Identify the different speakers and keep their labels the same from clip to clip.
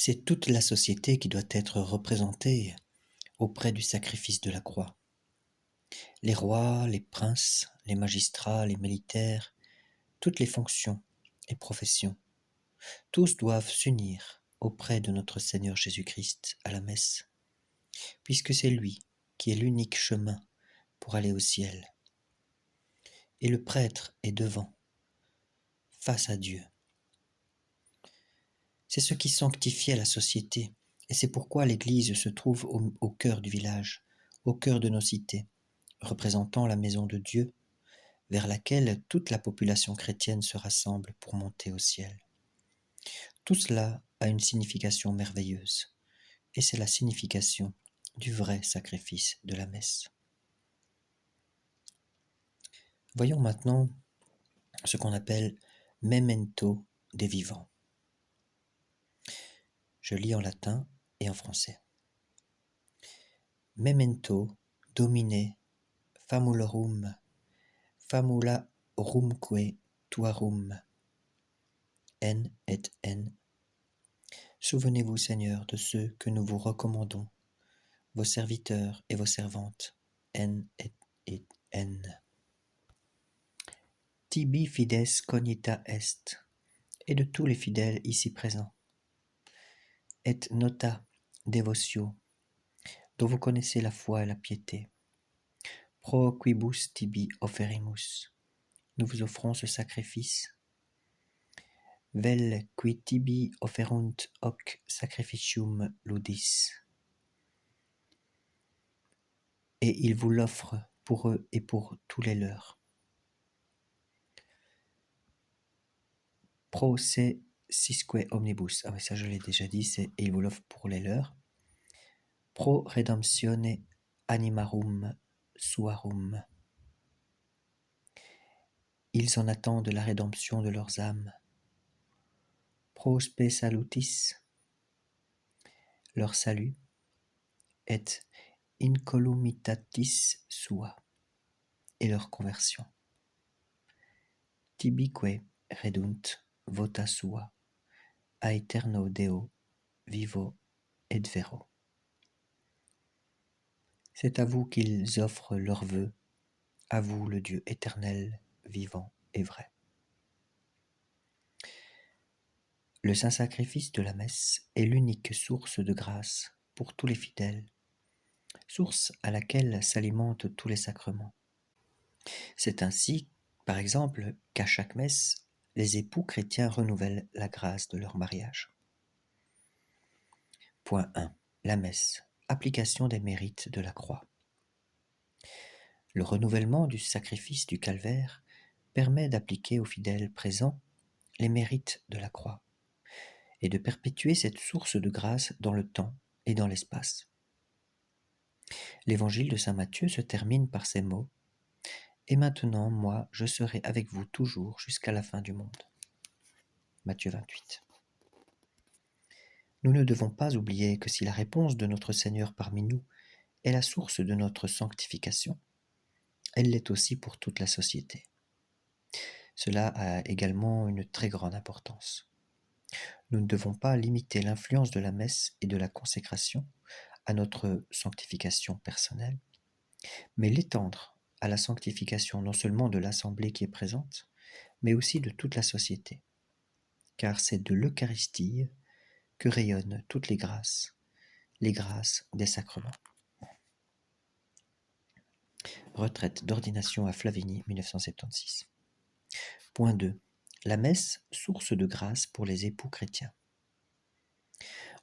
Speaker 1: C'est toute la société qui doit être représentée auprès du sacrifice de la croix. Les rois, les princes, les magistrats, les militaires, toutes les fonctions et professions, tous doivent s'unir auprès de notre Seigneur Jésus-Christ à la messe, puisque c'est lui qui est l'unique chemin pour aller au ciel. Et le prêtre est devant, face à Dieu. C'est ce qui sanctifie la société, et c'est pourquoi l'Église se trouve au cœur du village, au cœur de nos cités, représentant la maison de Dieu, vers laquelle toute la population chrétienne se rassemble pour monter au ciel. Tout cela a une signification merveilleuse, et c'est la signification du vrai sacrifice de la messe. Voyons maintenant ce qu'on appelle memento des vivants. Je lis en latin et en français. Memento Domine famulorum famulorumque tuarum N et N. Souvenez-vous, Seigneur, de ceux que nous vous recommandons, vos serviteurs et vos servantes, N et N. Tibi fides cognita est, et de tous les fidèles ici présents. Et nota devotio, dont vous connaissez la foi et la piété. Pro quibus tibi offerimus, nous vous offrons ce sacrifice. Vel qui tibi offerunt hoc sacrificium ludis. Et ils vous l'offrent pour eux et pour tous les leurs. Pro se sisque omnibus. Ah oui, ça je l'ai déjà dit, c'est et ils vous l'offrent pour les leurs. Pro redemptione animarum suarum. Ils en attendent la rédemption de leurs âmes. Pro spe salutis. Leur salut est incolumitatis sua, et leur conversion. Tibique redunt vota sua, aeterno Deo vivo et vero. C'est à vous qu'ils offrent leurs vœux, à vous le Dieu éternel, vivant et vrai. Le saint sacrifice de la messe est l'unique source de grâce pour tous les fidèles, source à laquelle s'alimentent tous les sacrements. C'est ainsi, par exemple, qu'à chaque messe, les époux chrétiens renouvellent la grâce de leur mariage. Point 1. La messe. Application des mérites de la croix. Le renouvellement du sacrifice du calvaire permet d'appliquer aux fidèles présents les mérites de la croix et de perpétuer cette source de grâce dans le temps et dans l'espace. L'évangile de saint Matthieu se termine par ces mots : « Et maintenant, moi, je serai avec vous toujours jusqu'à la fin du monde. » Matthieu 28. Nous ne devons pas oublier que si la réponse de notre Seigneur parmi nous est la source de notre sanctification, elle l'est aussi pour toute la société. Cela a également une très grande importance. Nous ne devons pas limiter l'influence de la messe et de la consécration à notre sanctification personnelle, mais l'étendre à la sanctification non seulement de l'assemblée qui est présente, mais aussi de toute la société, car c'est de l'Eucharistie que rayonnent toutes les grâces des sacrements. Retraite d'ordination à Flavigny, 1976. Point 2. La messe, source de grâce pour les époux chrétiens.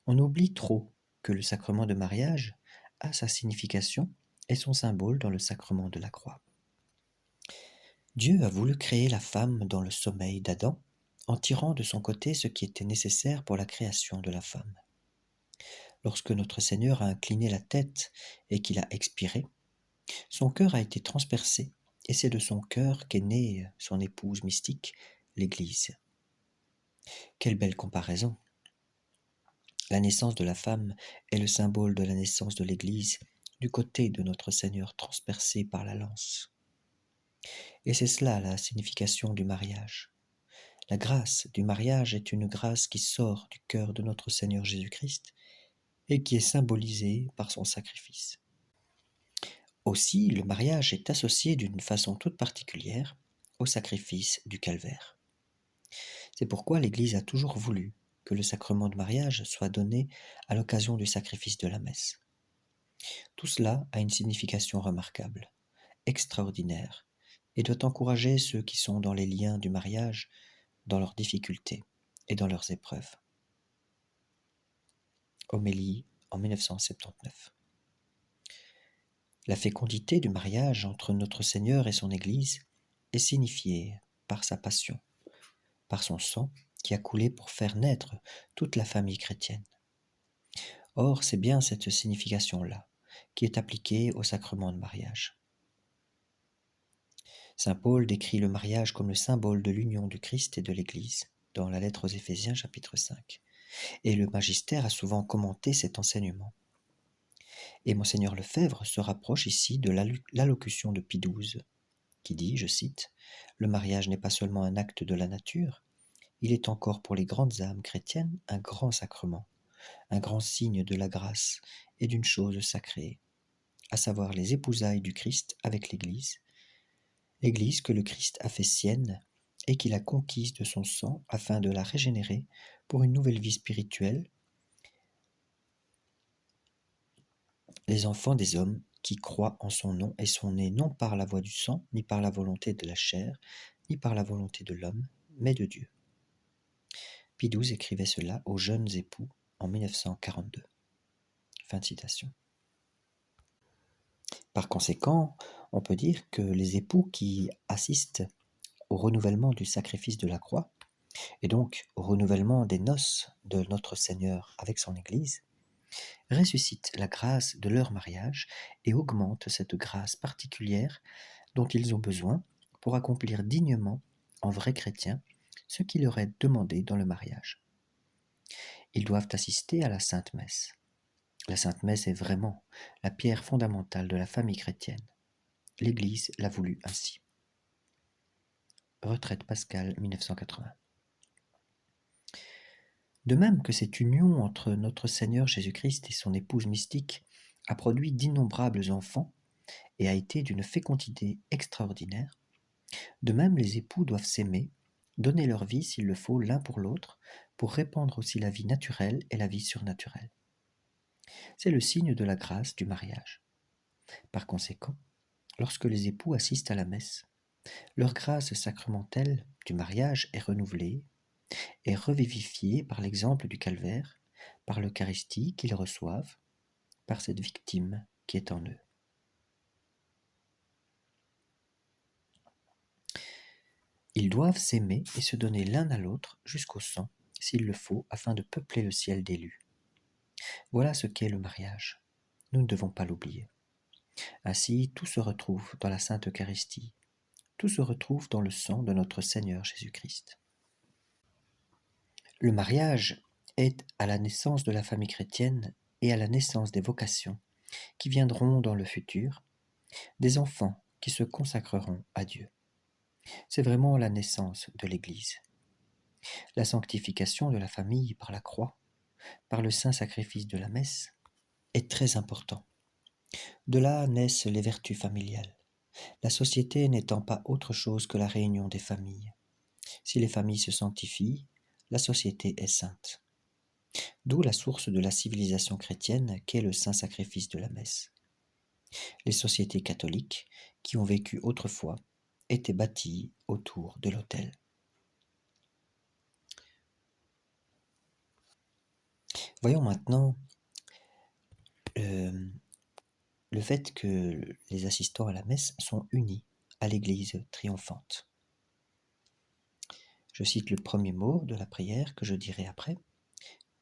Speaker 1: On oublie trop que le sacrement de mariage a sa signification et son symbole dans le sacrement de la croix. Dieu a voulu créer la femme dans le sommeil d'Adam en tirant de son côté ce qui était nécessaire pour la création de la femme. Lorsque notre Seigneur a incliné la tête et qu'il a expiré, son cœur a été transpercé et c'est de son cœur qu'est née son épouse mystique, l'Église. Quelle belle comparaison! La naissance de la femme est le symbole de la naissance de l'Église du côté de notre Seigneur transpercé par la lance. Et c'est cela la signification du mariage. La grâce du mariage est une grâce qui sort du cœur de notre Seigneur Jésus-Christ et qui est symbolisée par son sacrifice. Aussi, le mariage est associé d'une façon toute particulière au sacrifice du calvaire. C'est pourquoi l'Église a toujours voulu que le sacrement de mariage soit donné à l'occasion du sacrifice de la messe. Tout cela a une signification remarquable, extraordinaire, et doit encourager ceux qui sont dans les liens du mariage, dans leurs difficultés et dans leurs épreuves. Homélie en 1979. La fécondité du mariage entre notre Seigneur et son Église est signifiée par sa passion, par son sang qui a coulé pour faire naître toute la famille chrétienne. Or, c'est bien cette signification-là qui est appliquée au sacrement de mariage. Saint Paul décrit le mariage comme le symbole de l'union du Christ et de l'Église, dans la lettre aux Éphésiens chapitre 5. Et le magistère a souvent commenté cet enseignement. Et Monseigneur Lefebvre se rapproche ici de l'allocution de Pie XII, qui dit, je cite, « Le mariage n'est pas seulement un acte de la nature, il est encore pour les grandes âmes chrétiennes un grand sacrement, un grand signe de la grâce et d'une chose sacrée, à savoir les épousailles du Christ avec l'Église, l'Église que le Christ a fait sienne et qu'il a conquise de son sang afin de la régénérer pour une nouvelle vie spirituelle, les enfants des hommes qui croient en son nom et sont nés non par la voie du sang, ni par la volonté de la chair, ni par la volonté de l'homme, mais de Dieu. » Pie XII écrivait cela aux jeunes époux en 1942. Fin de citation. Par conséquent, on peut dire que les époux qui assistent au renouvellement du sacrifice de la croix, et donc au renouvellement des noces de notre Seigneur avec son Église, ressuscitent la grâce de leur mariage et augmentent cette grâce particulière dont ils ont besoin pour accomplir dignement, en vrais chrétiens, ce qui leur est demandé dans le mariage. Ils doivent assister à la Sainte Messe. La Sainte Messe est vraiment la pierre fondamentale de la famille chrétienne. L'Église l'a voulu ainsi. Retraite Pascal, 1980. De même que cette union entre notre Seigneur Jésus-Christ et son épouse mystique a produit d'innombrables enfants et a été d'une fécondité extraordinaire, de même les époux doivent s'aimer, donner leur vie s'il le faut l'un pour l'autre, pour répandre aussi la vie naturelle et la vie surnaturelle. C'est le signe de la grâce du mariage. Par conséquent, lorsque les époux assistent à la messe, leur grâce sacramentelle du mariage est renouvelée, est revivifiée par l'exemple du calvaire, par l'Eucharistie qu'ils reçoivent, par cette victime qui est en eux. Ils doivent s'aimer et se donner l'un à l'autre jusqu'au sang, s'il le faut, afin de peupler le ciel d'élus. Voilà ce qu'est le mariage. Nous ne devons pas l'oublier. Ainsi, tout se retrouve dans la Sainte Eucharistie, tout se retrouve dans le sang de notre Seigneur Jésus-Christ. Le mariage est à la naissance de la famille chrétienne et à la naissance des vocations qui viendront dans le futur, des enfants qui se consacreront à Dieu. C'est vraiment la naissance de l'Église. La sanctification de la famille par la croix, par le saint sacrifice de la messe, est très important. De là naissent les vertus familiales, la société n'étant pas autre chose que la réunion des familles. Si les familles se sanctifient, la société est sainte. D'où la source de la civilisation chrétienne qu'est le saint sacrifice de la messe. Les sociétés catholiques, qui ont vécu autrefois, étaient bâties autour de l'autel. Voyons maintenant le fait que les assistants à la messe sont unis à l'Église triomphante. Je cite le premier mot de la prière que je dirai après,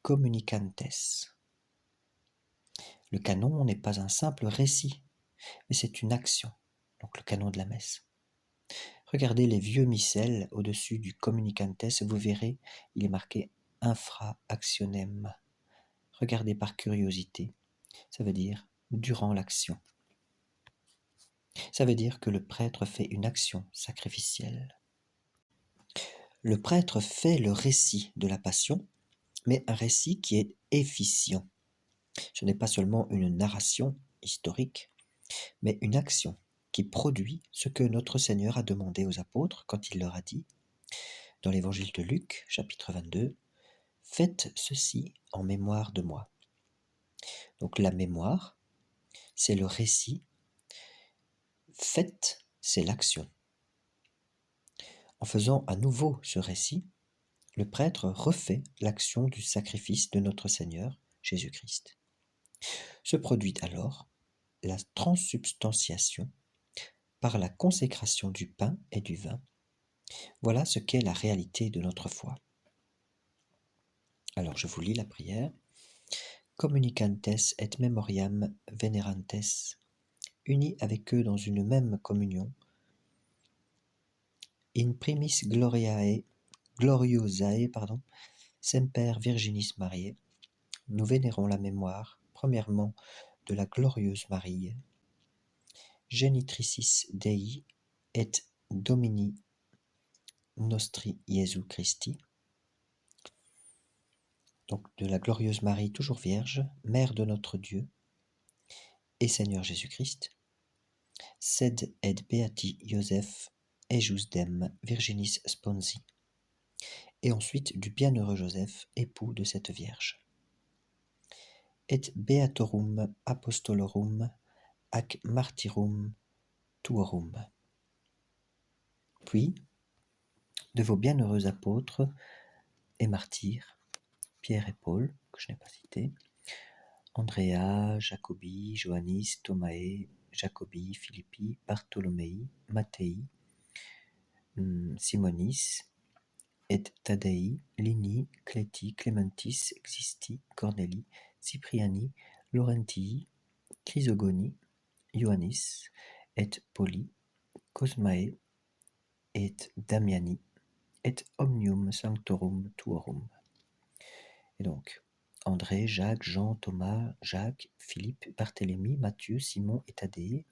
Speaker 1: communicantes. Le canon n'est pas un simple récit, mais c'est une action, donc le canon de la messe. Regardez les vieux missels au-dessus du communicantes, vous verrez, il est marqué infra actionem. Regardez par curiosité, ça veut dire durant l'action. Ça veut dire que le prêtre fait une action sacrificielle. Le prêtre fait le récit de la Passion, mais un récit qui est efficient. Ce n'est pas seulement une narration historique, mais une action qui produit ce que notre Seigneur a demandé aux apôtres quand il leur a dit, dans l'évangile de Luc, chapitre 22, « Faites ceci en mémoire de moi ». Donc la mémoire, c'est le récit. Faites, c'est l'action. En faisant à nouveau ce récit, le prêtre refait l'action du sacrifice de notre Seigneur Jésus-Christ. Se produit alors la transsubstantiation par la consécration du pain et du vin. Voilà ce qu'est la réalité de notre foi. Alors je vous lis la prière. Communicantes et memoriam venerantes, unis avec eux dans une même communion, in primis gloriosae, semper Virginis Mariae, nous vénérons la mémoire, premièrement, de la glorieuse Marie, genitricis Dei et Domini nostri Jesu Christi, donc de la glorieuse Marie toujours vierge, mère de notre Dieu et Seigneur Jésus-Christ, sed et beati Joseph ejus dem Virginis sponsi, et ensuite du bienheureux Joseph, époux de cette Vierge. Et beatorum apostolorum ac martyrum tuorum. Puis, de vos bienheureux apôtres et martyrs, Pierre et Paul, que je n'ai pas cités, Andrea, Jacobi, Johannis, Thomae, Jacobi, Philippi, Bartholomei, Mattei, Simonis, et Thaddei, Lini, Cléti, Clémentis, Xisti, Cornélie, Cypriani, Laurentii, Chrysogoni, Ioannis, et Poli, Cosmae, et Damiani, et omnium sanctorum tuorum. Et donc, André, Jacques, Jean, Thomas, Jacques, Philippe, Barthélemy, Matthieu, Simon et Thaddée,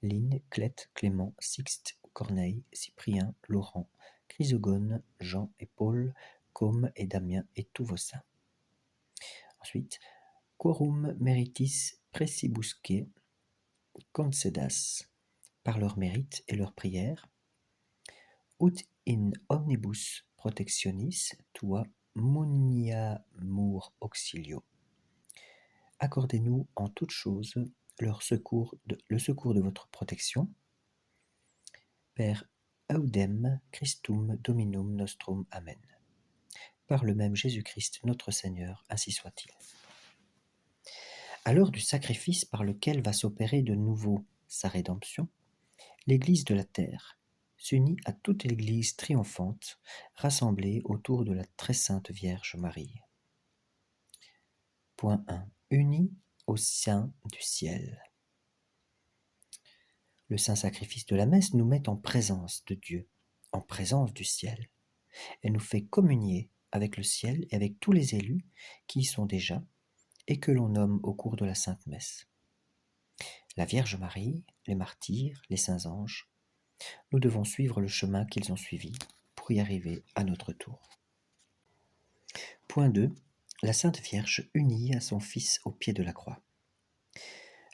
Speaker 1: Line, Clète, Clément, Sixte, Corneille, Cyprien, Laurent, Chrysogone, Jean et Paul, Côme et Damien et tous vos saints. Ensuite, quorum meritis precibusque concedas, par leur mérite et leur prière, ut in omnibus protectionis tua muniamur auxilio. Accordez-nous en toutes choses le secours de votre protection. Per Audem Christum Dominum Nostrum. Amen. Par le même Jésus-Christ notre Seigneur, ainsi soit-il. À l'heure du sacrifice par lequel va s'opérer de nouveau sa rédemption, l'Église de la terre s'unit à toute l'Église triomphante rassemblée autour de la très sainte Vierge Marie. Point 1. Unis au sein du ciel. Le saint sacrifice de la messe nous met en présence de Dieu, en présence du ciel. Elle nous fait communier avec le ciel et avec tous les élus qui y sont déjà et que l'on nomme au cours de la Sainte Messe. La Vierge Marie, les martyrs, les saints anges, nous devons suivre le chemin qu'ils ont suivi pour y arriver à notre tour. Point 2. La Sainte Vierge unie à son Fils au pied de la croix.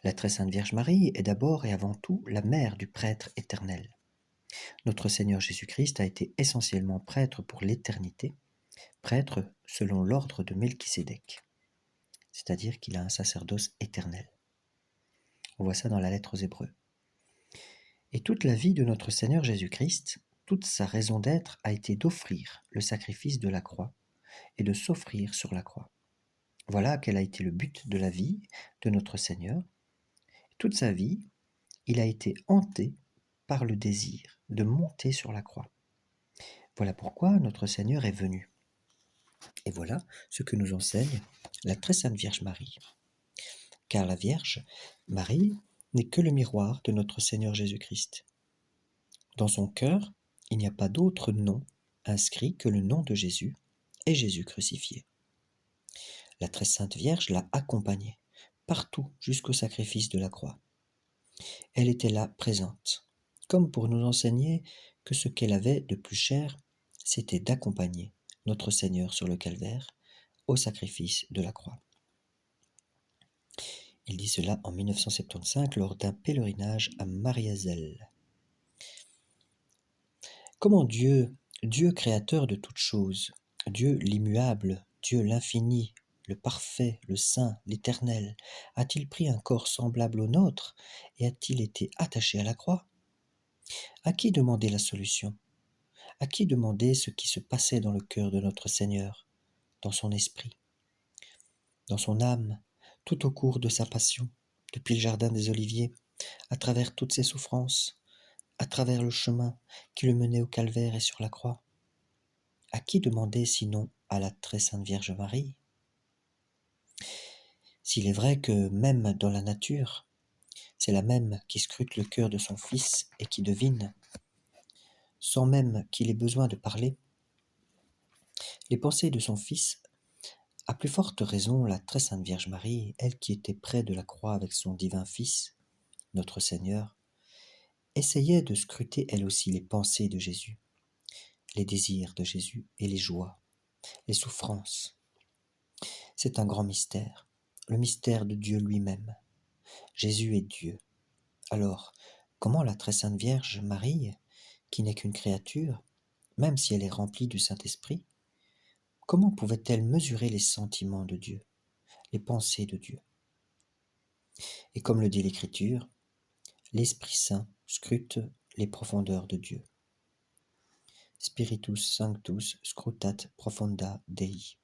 Speaker 1: La très sainte Vierge Marie est d'abord et avant tout la mère du prêtre éternel. Notre Seigneur Jésus-Christ a été essentiellement prêtre pour l'éternité, prêtre selon l'ordre de Melchisédek, c'est-à-dire qu'il a un sacerdoce éternel. On voit ça dans la lettre aux Hébreux. Et toute la vie de notre Seigneur Jésus-Christ, toute sa raison d'être a été d'offrir le sacrifice de la croix et de s'offrir sur la croix. Voilà quel a été le but de la vie de notre Seigneur. Toute sa vie, il a été hanté par le désir de monter sur la croix. Voilà pourquoi notre Seigneur est venu. Et voilà ce que nous enseigne la très sainte Vierge Marie. Car la Vierge Marie n'est que le miroir de notre Seigneur Jésus-Christ. Dans son cœur, il n'y a pas d'autre nom inscrit que le nom de Jésus et Jésus crucifié. La très sainte Vierge l'a accompagné partout jusqu'au sacrifice de la croix. Elle était là présente, comme pour nous enseigner que ce qu'elle avait de plus cher, c'était d'accompagner notre Seigneur sur le calvaire au sacrifice de la croix. Il dit cela en 1975 lors d'un pèlerinage à Mariazell. Comment Dieu créateur de toutes choses, Dieu l'immuable, Dieu l'infini, le parfait, le saint, l'éternel, a-t-il pris un corps semblable au nôtre et a-t-il été attaché à la croix? À qui demander la solution? À qui demander ce qui se passait dans le cœur de notre Seigneur, dans son esprit, dans son âme, tout au cours de sa passion, depuis le jardin des Oliviers, à travers toutes ses souffrances, à travers le chemin qui le menait au calvaire et sur la croix? À qui demander sinon à la très sainte Vierge Marie? S'il est vrai que même dans la nature, c'est la même qui scrute le cœur de son Fils et qui devine, sans même qu'il ait besoin de parler, les pensées de son Fils, à plus forte raison la très sainte Vierge Marie, elle qui était près de la croix avec son divin Fils, notre Seigneur, essayait de scruter elle aussi les pensées de Jésus, les désirs de Jésus et les joies, les souffrances. C'est un grand mystère, le mystère de Dieu lui-même. Jésus est Dieu. Alors, comment la très sainte Vierge Marie, qui n'est qu'une créature, même si elle est remplie du Saint-Esprit, comment pouvait-elle mesurer les sentiments de Dieu, les pensées de Dieu? Et comme le dit l'Écriture, l'Esprit Saint scrute les profondeurs de Dieu. Spiritus Sanctus scrutat profunda Dei.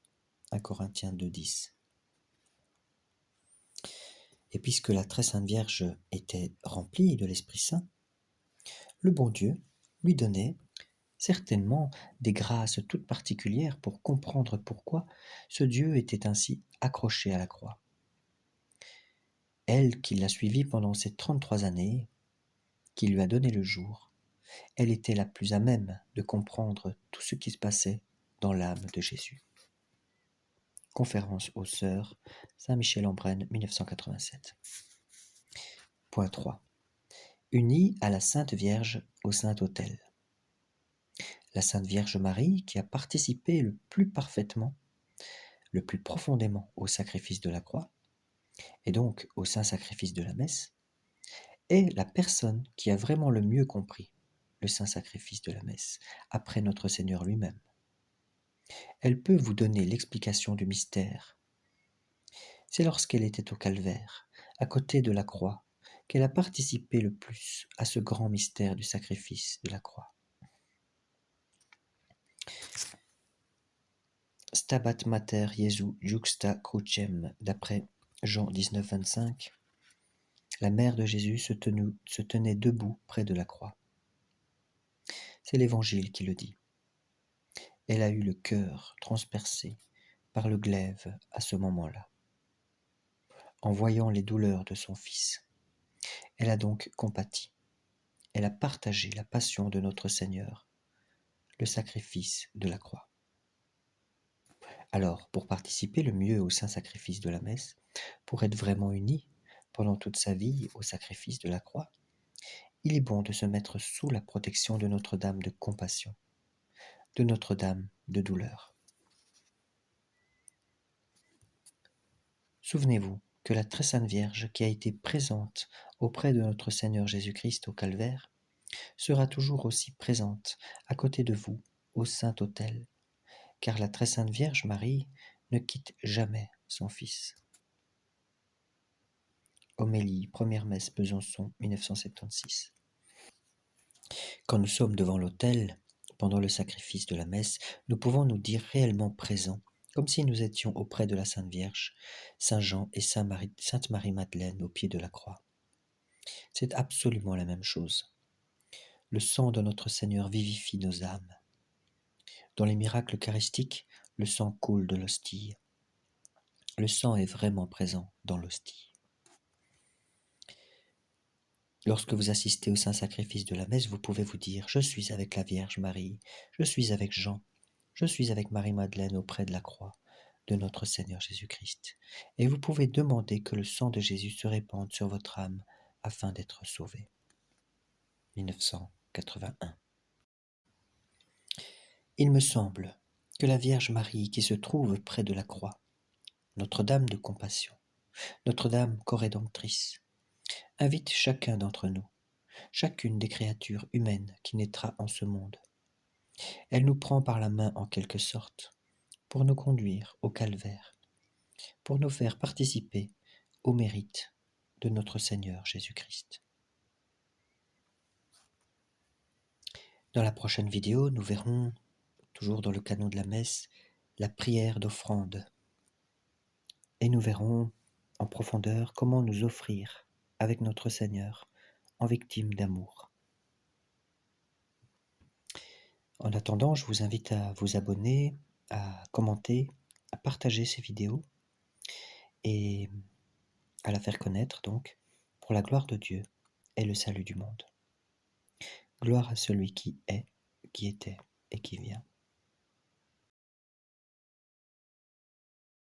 Speaker 1: 1 Corinthiens 2,10. Et puisque la très sainte Vierge était remplie de l'Esprit Saint, le bon Dieu lui donnait certainement des grâces toutes particulières pour comprendre pourquoi ce Dieu était ainsi accroché à la croix. Elle qui l'a suivi pendant ces 33 années, qui lui a donné le jour, elle était la plus à même de comprendre tout ce qui se passait dans l'âme de Jésus. Conférence aux Sœurs, Saint-Michel-en-Brenne, 1987. Point 3. Unie à la Sainte Vierge au Saint-Autel. La Sainte Vierge Marie, qui a participé le plus parfaitement, le plus profondément au sacrifice de la croix, et donc au saint sacrifice de la messe, est la personne qui a vraiment le mieux compris le saint sacrifice de la messe, après notre Seigneur lui-même. Elle peut vous donner l'explication du mystère. C'est lorsqu'elle était au calvaire, à côté de la croix, qu'elle a participé le plus à ce grand mystère du sacrifice de la croix. Stabat Mater Jesu juxta crucem, d'après Jean 19, 25. La mère de Jésus se tenait debout près de la croix. C'est l'Évangile qui le dit. Elle a eu le cœur transpercé par le glaive à ce moment-là. En voyant les douleurs de son Fils, elle a donc compati. Elle a partagé la passion de notre Seigneur, le sacrifice de la croix. Alors, pour participer le mieux au saint sacrifice de la messe, pour être vraiment unis pendant toute sa vie au sacrifice de la croix, il est bon de se mettre sous la protection de Notre-Dame de compassion, de Notre-Dame de douleur. Souvenez-vous que la très sainte Vierge qui a été présente auprès de notre Seigneur Jésus-Christ au calvaire sera toujours aussi présente à côté de vous au Saint-Autel, car la très sainte Vierge Marie ne quitte jamais son Fils. Homélie, première messe, Besançon, 1976. Quand nous sommes devant l'autel, pendant le sacrifice de la messe, nous pouvons nous dire réellement présents, comme si nous étions auprès de la Sainte Vierge, Saint Jean et Sainte Marie-Madeleine au pied de la croix. C'est absolument la même chose. Le sang de notre Seigneur vivifie nos âmes. Dans les miracles eucharistiques, le sang coule de l'hostie. Le sang est vraiment présent dans l'hostie. Lorsque vous assistez au saint sacrifice de la messe, vous pouvez vous dire « Je suis avec la Vierge Marie, je suis avec Jean, je suis avec Marie-Madeleine auprès de la croix de notre Seigneur Jésus-Christ. » Et vous pouvez demander que le sang de Jésus se répande sur votre âme afin d'être sauvé. 1981. Il me semble que la Vierge Marie qui se trouve près de la croix, Notre-Dame de compassion, Notre-Dame corédemptrice, invite chacun d'entre nous, chacune des créatures humaines qui naîtra en ce monde. Elle nous prend par la main en quelque sorte, pour nous conduire au calvaire, pour nous faire participer au mérite de notre Seigneur Jésus-Christ. Dans la prochaine vidéo, nous verrons, toujours dans le canon de la messe, la prière d'offrande. Et nous verrons en profondeur comment nous offrir avec notre Seigneur en victime d'amour. En attendant, je vous invite à vous abonner, à commenter, à partager ces vidéos et à la faire connaître donc pour la gloire de Dieu et le salut du monde. Gloire à celui qui est, qui était et qui vient.